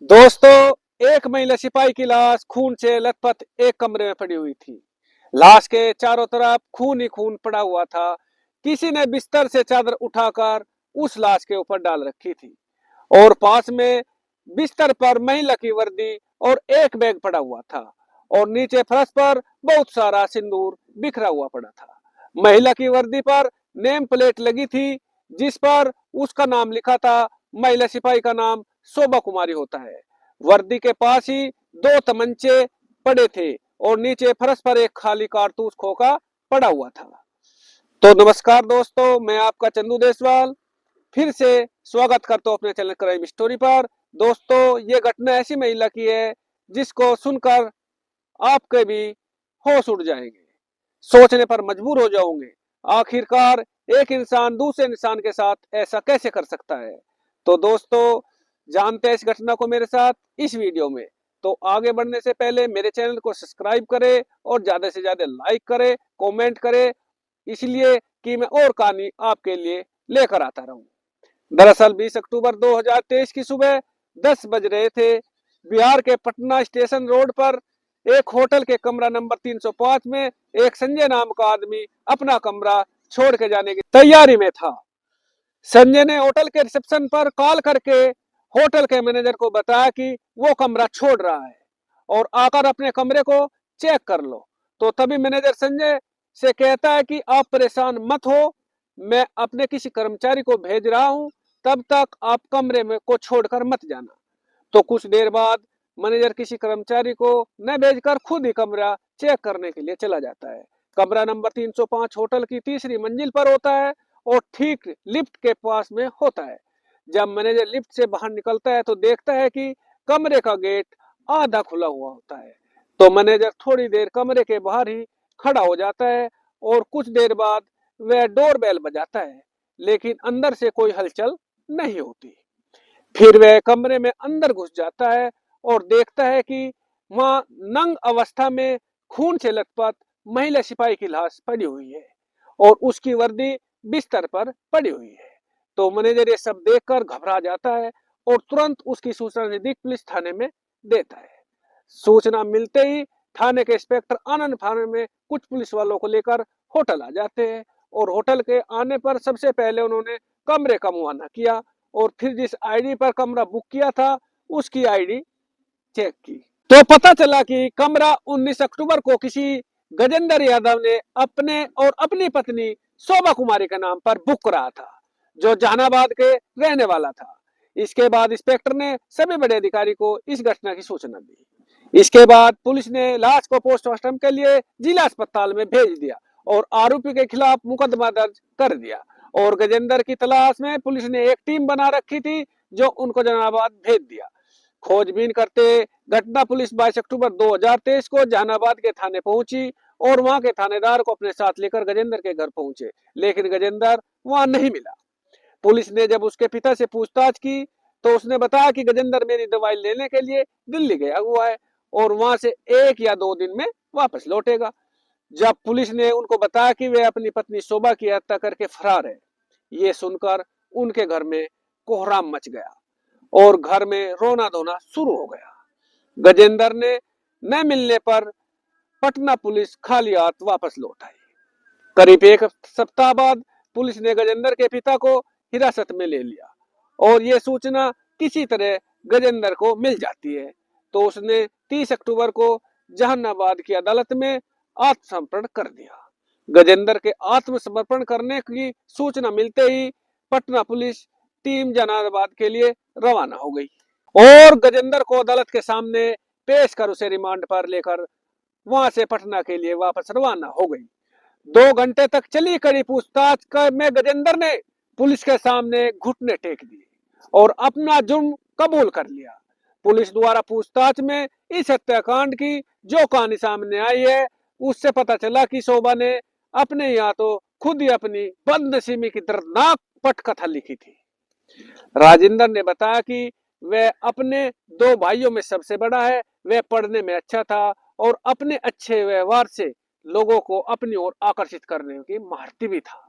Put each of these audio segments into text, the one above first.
दोस्तों, एक महिला सिपाही की लाश खून से लथपथ एक कमरे में पड़ी हुई थी। लाश के चारों तरफ खून ही खून पड़ा हुआ था। किसी ने बिस्तर से चादर उठाकर उस लाश के ऊपर डाल रखी थी और पास में बिस्तर पर महिला की वर्दी और एक बैग पड़ा हुआ था और नीचे फर्श पर बहुत सारा सिंदूर बिखरा हुआ पड़ा था। महिला की वर्दी पर नेम प्लेट लगी थी जिस पर उसका नाम लिखा था। महिला सिपाही का नाम शोभा कुमारी होता है। वर्दी के पास ही दो तमंचे पड़े थे और नीचे फर्श पर एक खाली कारतूस खोखा पड़ा हुआ था। तो नमस्कार दोस्तों, मैं आपका चंदू देसवाल फिर से स्वागत करता हूँ अपने चैनल क्राइम स्टोरी पर। दोस्तों, ये घटना ऐसी महिला की है जिसको सुनकर आपके भी होश उड़ जाएंगे, सोचने पर मजबूर हो जाओगे। आखिरकार एक इंसान दूसरे इंसान के साथ ऐसा कैसे कर सकता है। तो दोस्तों, जानते हैं इस घटना को मेरे साथ इस वीडियो में। तो आगे बढ़ने से पहले मेरे चैनल को सब्सक्राइब करें और ज्यादा से ज्यादा लाइक करें, कमेंट करें, इसलिए कि मैं और कहानी आपके लिए लेकर आता रहूं। दरअसल 20 अक्टूबर 2023 की सुबह 10 बज रहे थे। बिहार के पटना स्टेशन रोड पर एक होटल के कमरा नंबर 305 में एक संजय नाम का आदमी अपना कमरा छोड़ के जाने की तैयारी में था। संजय ने होटल के रिसेप्शन पर कॉल करके होटल के मैनेजर को बताया कि वो कमरा छोड़ रहा है और आकर अपने कमरे को चेक कर लो। तो तभी मैनेजर संजय से कहता है कि आप परेशान मत हो, मैं अपने किसी कर्मचारी को भेज रहा हूं, तब तक आप कमरे में को छोड़कर मत जाना। तो कुछ देर बाद मैनेजर किसी कर्मचारी को न भेजकर खुद ही कमरा चेक करने के लिए चला जाता है। कमरा नंबर 305 होटल की तीसरी मंजिल पर होता है और ठीक लिफ्ट के पास में होता है। जब मैनेजर लिफ्ट से बाहर निकलता है तो देखता है कि कमरे का गेट आधा खुला हुआ होता है। तो मैनेजर थोड़ी देर कमरे के बाहर ही खड़ा हो जाता है और कुछ देर बाद वह डोर बेल बजाता है, लेकिन अंदर से कोई हलचल नहीं होती। फिर वह कमरे में अंदर घुस जाता है और देखता है कि वहां नंग अवस्था में खून से लथपथ महिला सिपाही की लाश पड़ी हुई है और उसकी वर्दी बिस्तर पर पड़ी हुई है। तो मैनेजर ये सब देखकर घबरा जाता है और तुरंत उसकी सूचना नजदीक पुलिस थाने में देता है। सूचना मिलते ही थाने के इंस्पेक्टर आनंद फानन में कुछ पुलिस वालों को लेकर होटल आ जाते हैं और होटल के आने पर सबसे पहले उन्होंने कमरे का मुआयना किया और फिर जिस आईडी पर कमरा बुक किया था उसकी आईडी चेक की। तो पता चला कि कमरा 19 अक्टूबर को किसी गजेंद्र यादव ने अपने और अपनी पत्नी शोभा कुमारी के नाम पर बुक करा था, जो जहानाबाद के रहने वाला था। इसके बाद इंस्पेक्टर ने सभी बड़े अधिकारी को इस घटना की सूचना दी। इसके बाद पुलिस ने लाश को पोस्टमार्टम के लिए जिला अस्पताल में भेज दिया और आरोपी के खिलाफ मुकदमा दर्ज कर दिया। और गजेंद्र की तलाश में पुलिस ने एक टीम बना रखी थी जो उनको जहानाबाद भेज दिया। खोजबीन करते घटना पुलिस 22 अक्टूबर 2023 को जहानाबाद के थाने पहुंची और वहां के थानेदार को अपने साथ लेकर गजेंद्र के घर पहुंचे, लेकिन गजेंद्र वहां नहीं मिला। पुलिस ने जब उसके पिता से पूछताछ की तो उसने बताया कि गजेंद्र मेरी दवाई लेने के लिए दिल्ली गया हुआ है और वहां से 1 या 2 दिन में वापस लौटेगा। जब पुलिस ने उनको बताया कि वे अपनी पत्नी शोभा की हत्या करके फरार है, ये सुनकर उनके घर में कोहराम मच गया और घर में रोना धोना शुरू हो गया। गजेंद्र ने न मिलने पर पटना पुलिस खाली हाथ वापस लौट आई। करीब एक सप्ताह बाद पुलिस ने गजेंद्र के पिता को हिरासत में ले लिया और ये सूचना किसी तरह गजेंद्र को मिल जाती है। तो उसने 30 अक्टूबर को जहानाबाद की अदालत में आत्मसमर्पण कर दिया। गजेंद्र के आत्मसमर्पण करने की सूचना मिलते ही पटना पुलिस टीम जहानाबाद के लिए रवाना हो गई और गजेंद्र को अदालत के सामने पेश कर उसे रिमांड पर लेकर वहां से पटना के लिए वापस रवाना हो गई। 2 घंटे तक चली कड़ी पूछताछ में गजेंद्र ने पुलिस के सामने घुटने टेक दिए और अपना जुर्म कबूल कर लिया। पुलिस द्वारा पूछताछ में इस हत्याकांड की जो कहानी सामने आई है, उससे पता चला कि शोभा ने अपने यहाँ तो खुद ही अपनी बदनसीबी की दर्दनाक पटकथा लिखी थी। राजेंद्र ने बताया कि वह अपने 2 भाइयों में सबसे बड़ा है, वह पढ़ने में अच्छा था और अपने अच्छे व्यवहार से लोगों को अपनी ओर आकर्षित करने की महारती भी था।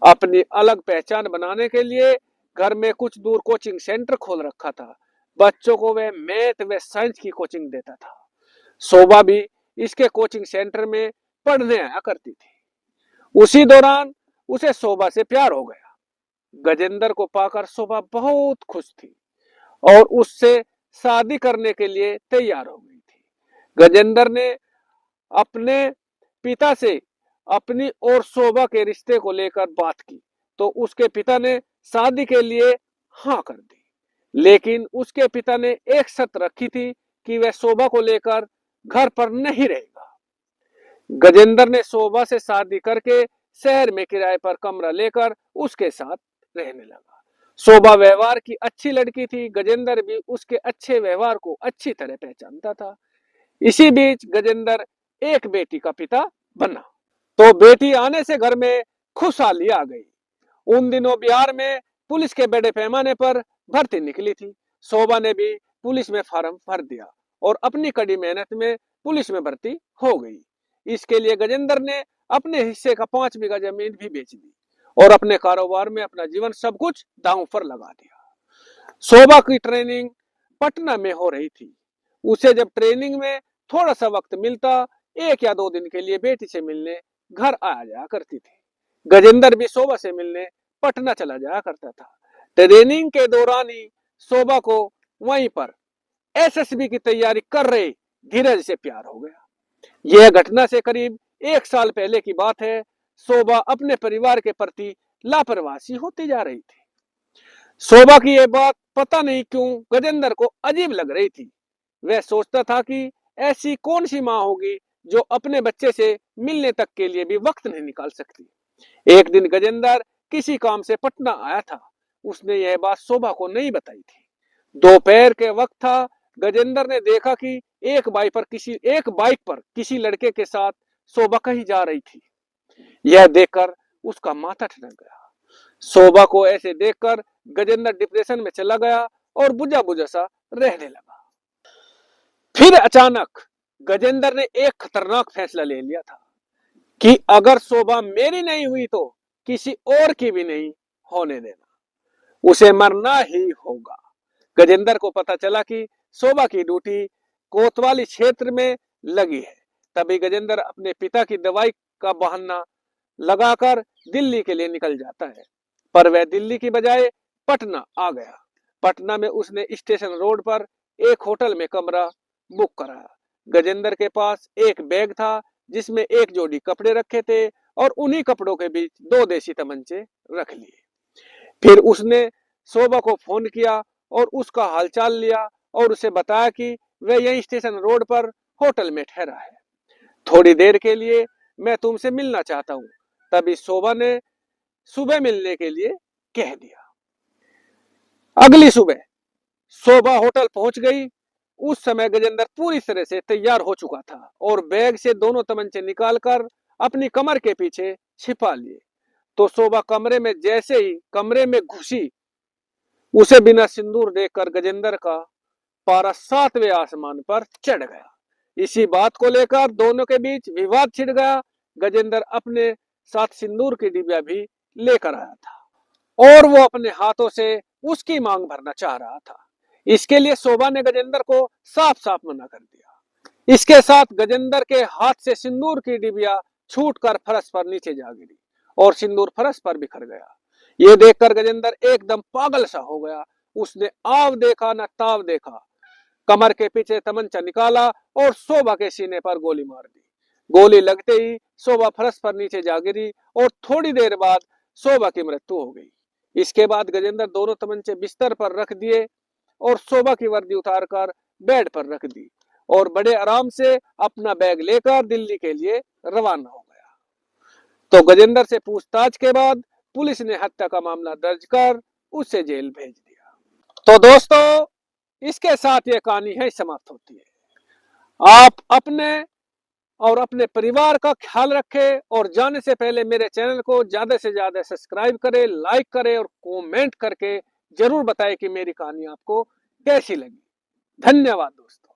अपनी अलग पहचान बनाने के लिए घर में कुछ दूर कोचिंग सेंटर खोल रखा था, बच्चों को वह मैथ व साइंस की कोचिंग देता था। शोभा भी इसके कोचिंग सेंटर में पढ़ने आया करती थी। उसी दौरान उसे शोभा से प्यार हो गया। गजेंद्र को पाकर शोभा बहुत खुश थी और उससे शादी करने के लिए तैयार हो गई थी। गजेंद्र ने अपने पिता से अपनी और शोभा के रिश्ते को लेकर बात की तो उसके पिता ने शादी के लिए हाँ कर दी, लेकिन उसके पिता ने एक शर्त रखी थी कि वह शोभा को लेकर घर पर नहीं रहेगा। गजेंद्र ने शोभा से शादी करके शहर में किराए पर कमरा लेकर उसके साथ रहने लगा। शोभा व्यवहार की अच्छी लड़की थी। गजेंद्र भी उसके अच्छे व्यवहार को अच्छी तरह पहचानता था। इसी बीच गजेंद्र एक बेटी का पिता बना तो बेटी आने से घर में खुशहाली आ गई। उन दिनों बिहार में पुलिस के बड़े पैमाने पर भर्ती निकली थी। शोभा ने भी पुलिस में फॉर्म भर दिया और अपनी कड़ी मेहनत में पुलिस में भर्ती हो गई। इसके लिए गजेंद्र ने अपने हिस्से का 5 बीघा जमीन भी बेच दी और अपने कारोबार में अपना जीवन सब कुछ दांव पर लगा दिया। शोभा की ट्रेनिंग पटना में हो रही थी। उसे जब ट्रेनिंग में थोड़ा सा वक्त मिलता 1 या 2 दिन के लिए बेटी से मिलने घर आ जाया करती थी। गजेंद्र भी शोभा से मिलने पटना चला जाया करता था। ट्रेनिंग के दौरान ही शोभा को वहीं पर एसएसबी की तैयारी कर रहे धीरज से प्यार हो गया। यह घटना से करीब 1 साल पहले की बात है। शोभा अपने परिवार के प्रति लापरवाही होती जा रही थी। शोभा की यह बात पता नहीं क्यों गजेंद्र को अजीब लग रही थी। वह सोचता था कि ऐसी कौन सी माँ होगी जो अपने बच्चे से मिलने तक के लिए भी वक्त नहीं निकाल सकती। एक दिन गजेंद्र किसी काम से पटना आया था। उसने यह बात शोभा को नहीं बताई थी। दोपहर के वक्त था। गजेंद्र ने देखा कि एक बाइक पर किसी लड़के के साथ शोभा कहीं जा रही थी। यह देखकर उसका माथा ठनक गया। शोभा को ऐसे देखकर गजेंद्र डिप्रेशन में चला गया और बुझा बुझा सा रहने लगा। फिर अचानक गजेंद्र ने एक खतरनाक फैसला ले लिया था कि अगर शोभा मेरी नहीं हुई तो किसी और की भी नहीं होने देना, उसे मरना ही होगा। गजेंद्र को पता चला कि शोभा की ड्यूटी कोतवाली क्षेत्र में लगी है। तभी गजेंद्र अपने पिता की दवाई का बहाना लगाकर दिल्ली के लिए निकल जाता है, पर वह दिल्ली की बजाय पटना आ गया। पटना में उसने स्टेशन रोड पर एक होटल में कमरा बुक कराया। गजेंद्र के पास एक बैग था जिसमें एक जोड़ी कपड़े रखे थे और उन्हीं कपड़ों के बीच 2 देसी तमंचे रख लिए। फिर उसने शोभा को फोन किया और उसका हालचाल लिया और उसे बताया कि वह यही स्टेशन रोड पर होटल में ठहरा है। थोड़ी देर के लिए मैं तुमसे मिलना चाहता हूँ। तभी शोभा ने सुबह मिलने के लिए कह दिया। अगली सुबह शोभा होटल पहुंच गई। उस समय गजेंद्र पूरी तरह से तैयार हो चुका था और बैग से दोनों तमंचे निकालकर अपनी कमर के पीछे छिपा लिए। तो शोभा कमरे में जैसे ही कमरे में घुसी, उसे बिना सिंदूर देखकर गजेंद्र का पारा 7वें आसमान पर चढ़ गया। इसी बात को लेकर दोनों के बीच विवाद छिड़ गया। गजेंद्र अपने साथ सिंदूर की डिबिया भी लेकर आया था और वो अपने हाथों से उसकी मांग भरना चाह रहा था। इसके लिए शोभा ने गजेंद्र को साफ साफ मना कर दिया। इसके साथ गजेंद्र के हाथ से सिंदूर की डिबिया छूटकर फर्श पर नीचे जा गिरी और सिंदूर फर्श पर बिखर गया। ये देखकर गजेंद्र एकदम पागल सा हो गया। उसने आव देखा न ताव देखा, कमर के पीछे तमंचा निकाला और शोभा के सीने पर गोली मार दी। गोली लगते ही शोभा फर्श पर नीचे जा गिरी और थोड़ी देर बाद शोभा की मृत्यु हो गई। इसके बाद गजेंद्र दोनों तमंचे बिस्तर पर रख दिए और शोभा की वर्दी उतारकर बेड पर रख दी और बड़े आराम से अपना बैग लेकर दिल्ली के लिए रवाना हो गया। तो गजेंद्र से पूछताछ के बाद पुलिस ने हत्या का मामला दर्ज कर उसे जेल भेज दिया। तो दोस्तों, इसके साथ ये कहानी है समाप्त होती है। आप अपने और अपने परिवार का ख्याल रखें और जाने से पहले मेरे चैनल को ज्यादा से ज्यादा सब्सक्राइब करें, लाइक करें और कमेंट करके जरूर बताएं कि मेरी कहानी आपको कैसी लगी। धन्यवाद दोस्तों।